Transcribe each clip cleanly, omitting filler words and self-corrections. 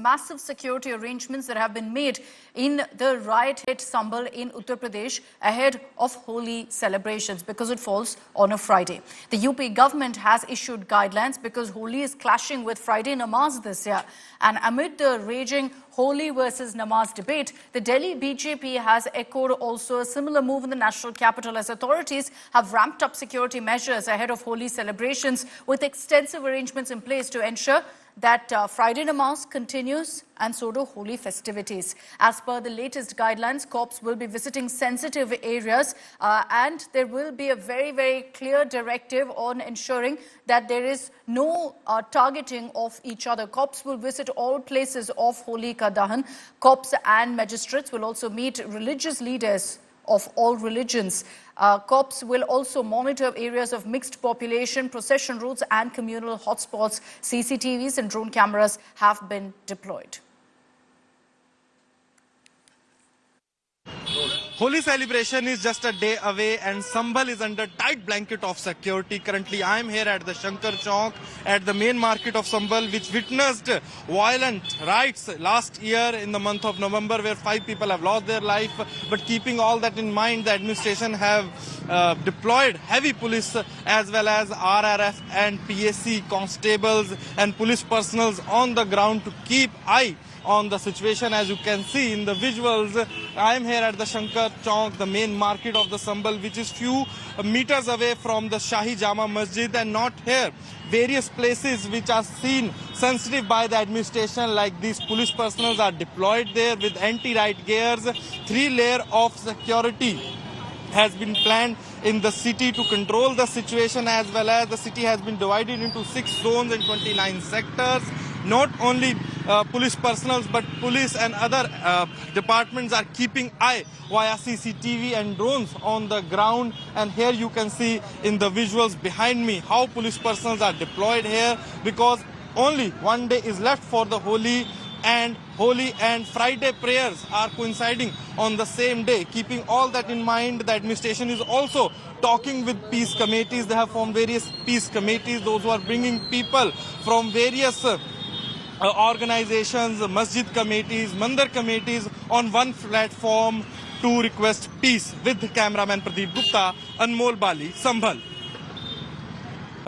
massive security arrangements that have been made in the riot-hit Sambhal in Uttar Pradesh ahead of Holi celebrations because it falls on a Friday. The UP government has issued guidelines because Holi is clashing with Friday namaz this year. And amid the raging Holi versus namaz debate, the Delhi BJP has echoed also a similar move in the national capital as authorities have ramped up security measures ahead of Holi celebrations with extensive arrangements in place to ensure that Friday namaz continues and so do Holi festivities. As per the latest guidelines, cops will be visiting sensitive areas and there will be a very, very clear directive on ensuring that there is no targeting of each other. Cops will visit all places of Holi Ka Dahan. Cops and magistrates will also meet religious leaders of all religions. Cops will also monitor areas of mixed population, procession routes and communal hotspots. CCTVs and drone cameras have been deployed. Holi celebration is just a day away and Sambhal is under tight blanket of security. Currently, I am here at the Shankar Chowk, at the main market of Sambhal, which witnessed violent riots last year in the month of November, where 5 people have lost their life. But keeping all that in mind, the administration have deployed heavy police as well as RRF and PSC constables and police personnel on the ground to keep eye on the situation. As you can see in the visuals, I am here at the Shankar Chowk, the main market of the Sambhal, which is few meters away from the Shahi Jama Masjid, and not here. Various places which are seen sensitive by the administration, like these police personnel are deployed there with anti-riot gears. 3-layer of security has been planned in the city to control the situation, as well as the city has been divided into 6 zones and 29 sectors. Not only police personnel but police and other departments are keeping eye via CCTV and drones on the ground. And here you can see in the visuals behind me how police personnel are deployed here, because only one day is left for the Holi and Friday prayers are coinciding on the same day. Keeping all that in mind, the administration is also talking with peace committees. They have formed various peace committees, those who are bringing people from various organizations, masjid committees, mandir committees on one platform to request peace. With cameraman Pradeep Gupta, Anmol Bali, Sambhal.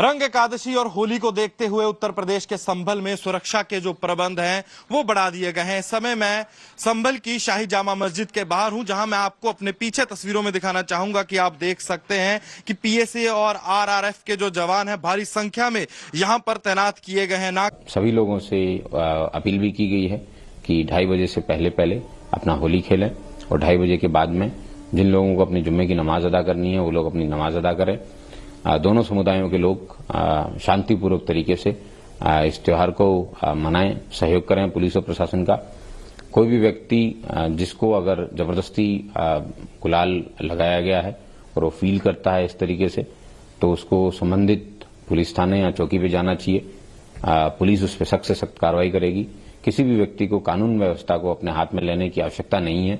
रंग एकादशी और होली को देखते हुए उत्तर प्रदेश के संभल में सुरक्षा के जो प्रबंध हैं वो बढ़ा दिए गए हैं। इस समय मैं संभल की शाही जामा मस्जिद के बाहर हूं, जहां मैं आपको अपने पीछे तस्वीरों में दिखाना चाहूंगा कि आप देख सकते हैं कि पीएसए और आरआरएफ के जो जवान हैं भारी संख्या में यहां पर तैनात किए गए हैं। सभी लोगों से अपील भी की गई है कि 2:30 बजे से पहले अपना होली खेलें और 2:30 बजे के बाद में जिन लोगों को अपनी जुम्मे की नमाज अदा करनी है वो लोग अपनी नमाज अदा करें। दोनों समुदायों के लोग शांतिपूर्वक तरीके से इस त्योहार को मनाएं, सहयोग करें पुलिस और प्रशासन का। कोई भी व्यक्ति जिसको अगर जबरदस्ती गुलाल लगाया गया है और वो फील करता है इस तरीके से, तो उसको संबंधित पुलिस थाने या चौकी पे जाना चाहिए। पुलिस उस पर सख्त से सख्त कार्रवाई करेगी। किसी भी व्यक्ति को कानून व्यवस्था को अपने हाथ में लेने की आवश्यकता नहीं है।